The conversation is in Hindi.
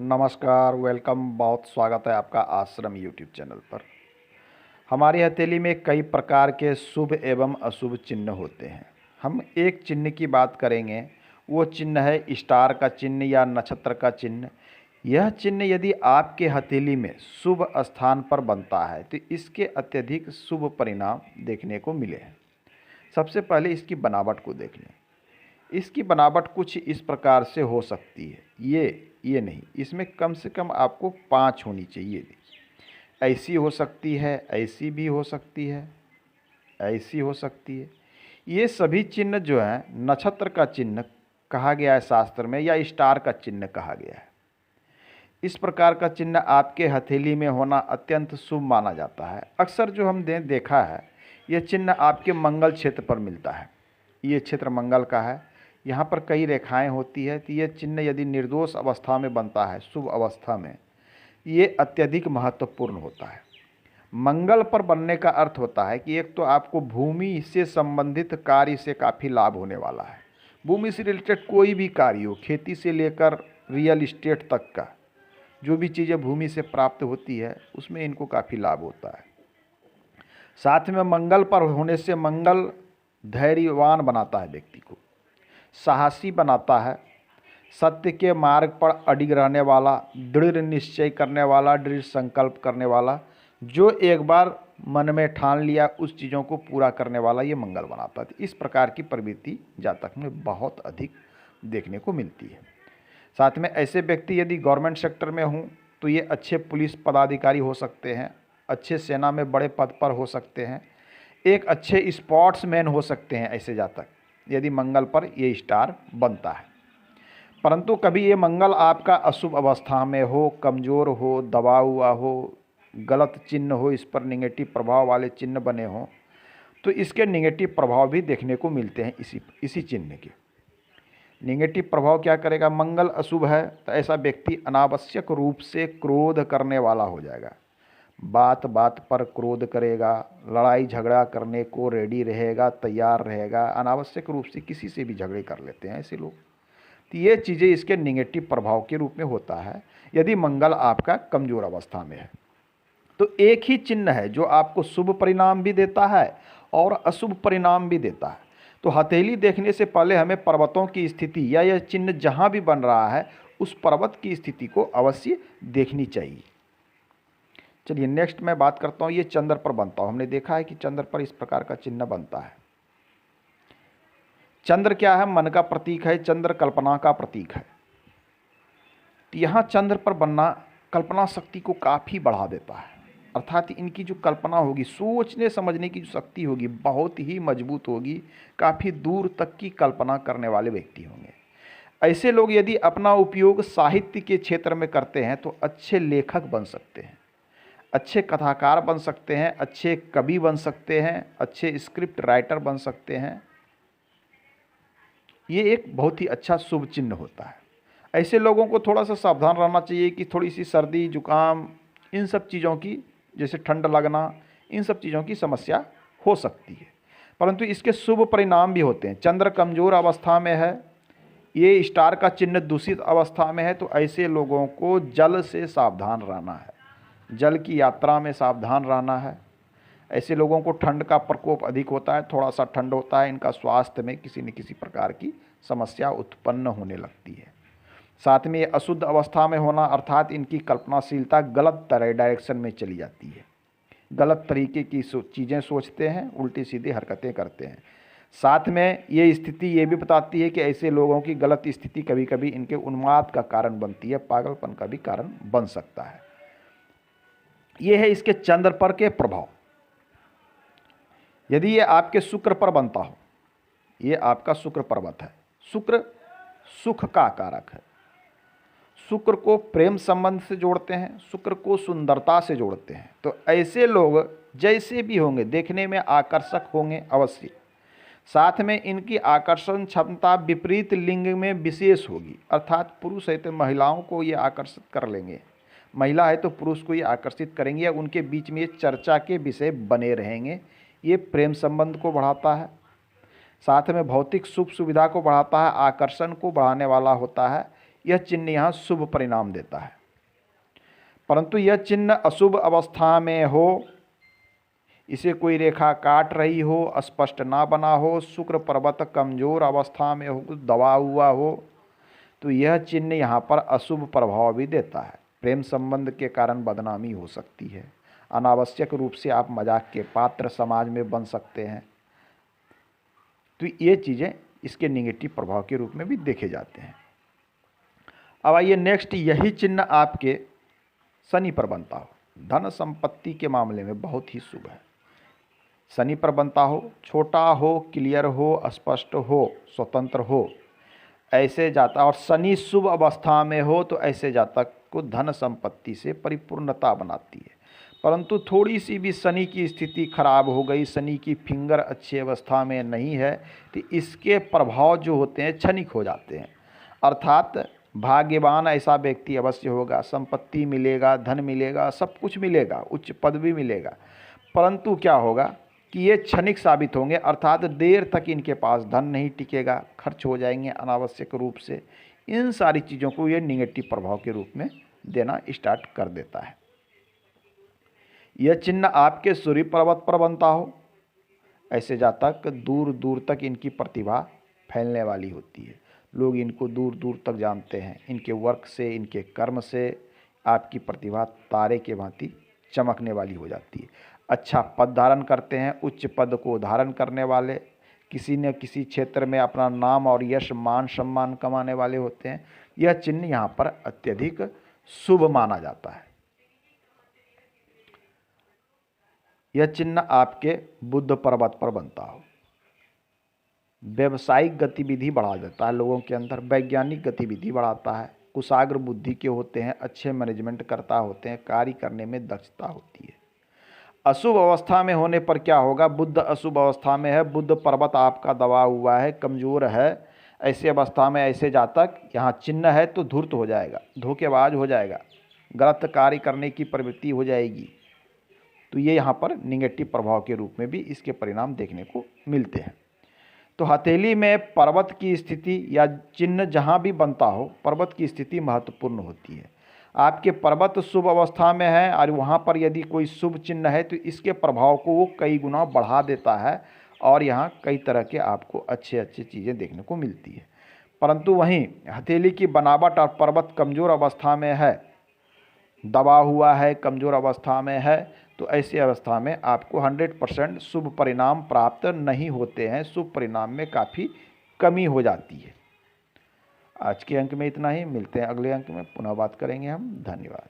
नमस्कार, वेलकम। बहुत स्वागत है आपका आश्रम यूट्यूब चैनल पर। हमारी हथेली में कई प्रकार के शुभ एवं अशुभ चिन्ह होते हैं। हम एक चिन्ह की बात करेंगे, वो चिन्ह है स्टार का चिन्ह या नक्षत्र का चिन्ह। यह चिन्ह यदि आपके हथेली में शुभ स्थान पर बनता है तो इसके अत्यधिक शुभ परिणाम देखने को मिले हैं। सबसे पहले इसकी बनावट को देख लें। इसकी बनावट कुछ इस प्रकार से हो सकती है, ये नहीं, इसमें कम से कम आपको 5 होनी चाहिए। ऐसी हो सकती है, ऐसी भी हो सकती है, ऐसी हो सकती है। ये सभी चिन्ह जो हैं नक्षत्र का चिन्ह कहा गया है शास्त्र में, या स्टार का चिन्ह कहा गया है। इस प्रकार का चिन्ह आपके हथेली में होना अत्यंत शुभ माना जाता है। अक्सर जो हम देखा है, यह चिन्ह आपके मंगल क्षेत्र पर मिलता है। ये क्षेत्र मंगल का है, यहाँ पर कई रेखाएं होती है। तो ये चिन्ह यदि निर्दोष अवस्था में बनता है, शुभ अवस्था में, ये अत्यधिक महत्वपूर्ण होता है। मंगल पर बनने का अर्थ होता है कि एक तो आपको भूमि से संबंधित कार्य से काफ़ी लाभ होने वाला है। भूमि से रिलेटेड कोई भी कार्य हो, खेती से लेकर रियल इस्टेट तक का, जो भी चीज़ें भूमि से प्राप्त होती है उसमें इनको काफ़ी लाभ होता है। साथ में मंगल पर होने से मंगल धैर्यवान बनाता है, व्यक्ति को साहसी बनाता है, सत्य के मार्ग पर अडिग रहने वाला, दृढ़ निश्चय करने वाला, दृढ़ संकल्प करने वाला, जो एक बार मन में ठान लिया उस चीज़ों को पूरा करने वाला ये मंगल बनाता है। इस प्रकार की प्रवृत्ति जातक में बहुत अधिक देखने को मिलती है। साथ में ऐसे व्यक्ति यदि गवर्नमेंट सेक्टर में हों तो ये अच्छे पुलिस पदाधिकारी हो सकते हैं, अच्छे सेना में बड़े पद पर हो सकते हैं, एक अच्छे स्पोर्ट्समैन हो सकते हैं ऐसे जातक, यदि मंगल पर ये स्टार बनता है। परंतु कभी ये मंगल आपका अशुभ अवस्था में हो, कमज़ोर हो, दबा हुआ हो, गलत चिन्ह हो, इस पर नेगेटिव प्रभाव वाले चिन्ह बने हों, तो इसके नेगेटिव प्रभाव भी देखने को मिलते हैं। इसी चिन्ह के नेगेटिव प्रभाव क्या करेगा? मंगल अशुभ है तो ऐसा व्यक्ति अनावश्यक रूप से क्रोध करने वाला हो जाएगा, बात बात पर क्रोध करेगा, लड़ाई झगड़ा करने को रेडी रहेगा, तैयार रहेगा, अनावश्यक रूप से किसी से भी झगड़े कर लेते हैं ऐसे लोग। तो ये चीज़ें इसके निगेटिव प्रभाव के रूप में होता है यदि मंगल आपका कमज़ोर अवस्था में है। तो एक ही चिन्ह है जो आपको शुभ परिणाम भी देता है और अशुभ परिणाम भी देता है। तो हथेली देखने से पहले हमें पर्वतों की स्थिति या यह चिन्ह जहाँ भी बन रहा है उस पर्वत की स्थिति को अवश्य देखनी चाहिए। चलिए नेक्स्ट मैं बात करता हूँ, ये चंद्र पर बनता हूँ। हमने देखा है कि चंद्र पर इस प्रकार का चिन्ह बनता है। चंद्र क्या है? मन का प्रतीक है, चंद्र कल्पना का प्रतीक है। तो यहाँ चंद्र पर बनना कल्पना शक्ति को काफ़ी बढ़ा देता है, अर्थात इनकी जो कल्पना होगी, सोचने समझने की जो शक्ति होगी बहुत ही मजबूत होगी, काफ़ी दूर तक की कल्पना करने वाले व्यक्ति होंगे। ऐसे लोग यदि अपना उपयोग साहित्य के क्षेत्र में करते हैं तो अच्छे लेखक बन सकते हैं, अच्छे कथाकार बन सकते हैं, अच्छे कवि बन सकते हैं, अच्छे स्क्रिप्ट राइटर बन सकते हैं। ये एक बहुत ही अच्छा शुभ चिन्ह होता है। ऐसे लोगों को थोड़ा सा सावधान रहना चाहिए कि थोड़ी सी सर्दी जुकाम, इन सब चीज़ों की, जैसे ठंड लगना, इन सब चीज़ों की समस्या हो सकती है। परंतु इसके शुभ परिणाम भी होते हैं। चंद्र कमज़ोर अवस्था में है, ये स्टार का चिन्ह दूषित अवस्था में है, तो ऐसे लोगों को जल से सावधान रहना है, जल की यात्रा में सावधान रहना है। ऐसे लोगों को ठंड का प्रकोप अधिक होता है, थोड़ा सा ठंड होता है, इनका स्वास्थ्य में किसी न किसी प्रकार की समस्या उत्पन्न होने लगती है। साथ में ये अशुद्ध अवस्था में होना, अर्थात इनकी कल्पनाशीलता गलत डायरेक्शन में चली जाती है, गलत तरीके की चीज़ें सोचते हैं, उल्टी सीधी हरकतें करते हैं। साथ में ये स्थिति ये भी बताती है कि ऐसे लोगों की गलत स्थिति कभी कभी इनके उन्माद का कारण बनती है, पागलपन का भी कारण बन सकता है। ये है इसके चंद्र पर के प्रभाव। यदि ये आपके शुक्र पर बनता हो, ये आपका शुक्र पर्वत है। शुक्र सुख का कारक है, शुक्र को प्रेम संबंध से जोड़ते हैं, शुक्र को सुंदरता से जोड़ते हैं। तो ऐसे लोग जैसे भी होंगे देखने में आकर्षक होंगे अवश्य। साथ में इनकी आकर्षण क्षमता विपरीत लिंग में विशेष होगी, अर्थात पुरुष है तो महिलाओं को ये आकर्षित कर लेंगे, महिला है तो पुरुष को ये आकर्षित करेंगे, या उनके बीच में ये चर्चा के विषय बने रहेंगे। ये प्रेम संबंध को बढ़ाता है, साथ में भौतिक सुख सुविधा को बढ़ाता है, आकर्षण को बढ़ाने वाला होता है। यह चिन्ह यहाँ शुभ परिणाम देता है। परंतु यह चिन्ह अशुभ अवस्था में हो, इसे कोई रेखा काट रही हो, स्पष्ट ना बना हो, शुक्र पर्वत कमजोर अवस्था में हो, दबा हुआ हो, तो यह चिन्ह यहाँ पर अशुभ प्रभाव भी देता है। प्रेम संबंध के कारण बदनामी हो सकती है, अनावश्यक रूप से आप मजाक के पात्र समाज में बन सकते हैं। तो ये चीज़ें इसके निगेटिव प्रभाव के रूप में भी देखे जाते हैं। अब आइए नेक्स्ट, यही चिन्ह आपके शनि पर बनता हो, धन संपत्ति के मामले में बहुत ही शुभ है। शनि पर बनता हो, छोटा हो, क्लियर हो, स्पष्ट हो, स्वतंत्र हो, ऐसे जातक, और शनि शुभ अवस्था में हो तो ऐसे जातक को धन संपत्ति से परिपूर्णता बनाती है। परंतु थोड़ी सी भी शनि की स्थिति खराब हो गई, शनि की फिंगर अच्छी अवस्था में नहीं है, तो इसके प्रभाव जो होते हैं क्षणिक हो जाते हैं। अर्थात भाग्यवान ऐसा व्यक्ति अवश्य होगा, संपत्ति मिलेगा, धन मिलेगा, सब कुछ मिलेगा, उच्च पद भी मिलेगा, परंतु क्या होगा कि ये क्षणिक साबित होंगे। अर्थात देर तक इनके पास धन नहीं टिकेगा, खर्च हो जाएंगे अनावश्यक रूप से। इन सारी चीज़ों को ये निगेटिव प्रभाव के रूप में देना स्टार्ट कर देता है। यह चिन्ह आपके सूर्य पर्वत पर बनता हो, ऐसे जातक दूर दूर तक इनकी प्रतिभा फैलने वाली होती है। लोग इनको दूर दूर तक जानते हैं। इनके वर्क से, इनके कर्म से आपकी प्रतिभा तारे के भांति चमकने वाली हो जाती है। अच्छा पद धारण करते हैं, उच्च पद को धारण करने वाले, किसी न किसी क्षेत्र में अपना नाम और यश मान सम्मान कमाने वाले होते हैं। यह चिन्ह यहाँ पर अत्यधिक शुभ माना जाता है। यह चिन्ह आपके बुध पर्वत पर बनता हो, व्यवसायिक गतिविधि बढ़ा देता है, लोगों के अंदर वैज्ञानिक गतिविधि बढ़ाता है, कुशाग्र बुद्धि के होते हैं, अच्छे मैनेजमेंट करता होते हैं, कार्य करने में दक्षता होती है। अशुभ अवस्था में होने पर क्या होगा, बुध अशुभ अवस्था में है, बुध पर्वत आपका दबा हुआ है, कमज़ोर है, ऐसे अवस्था में ऐसे जातक यहाँ चिन्ह है तो धूर्त हो जाएगा, धोखेबाज हो जाएगा, गलत कार्य करने की प्रवृत्ति हो जाएगी। तो ये यहाँ पर निगेटिव प्रभाव के रूप में भी इसके परिणाम देखने को मिलते हैं। तो हथेली में पर्वत की स्थिति या चिन्ह जहाँ भी बनता हो, पर्वत की स्थिति महत्वपूर्ण होती है। आपके पर्वत शुभ अवस्था में है और वहाँ पर यदि कोई शुभ चिन्ह है तो इसके प्रभाव को वो कई गुना बढ़ा देता है और यहाँ कई तरह के आपको अच्छे अच्छे चीज़ें देखने को मिलती है। परंतु वहीं हथेली की बनावट और पर्वत कमज़ोर अवस्था में है, दबा हुआ है, कमज़ोर अवस्था में है, तो ऐसी अवस्था में आपको 100% शुभ परिणाम प्राप्त नहीं होते हैं, शुभ परिणाम में काफ़ी कमी हो जाती है। आज के अंक में इतना ही, मिलते हैं अगले अंक में, पुनः बात करेंगे हम। धन्यवाद।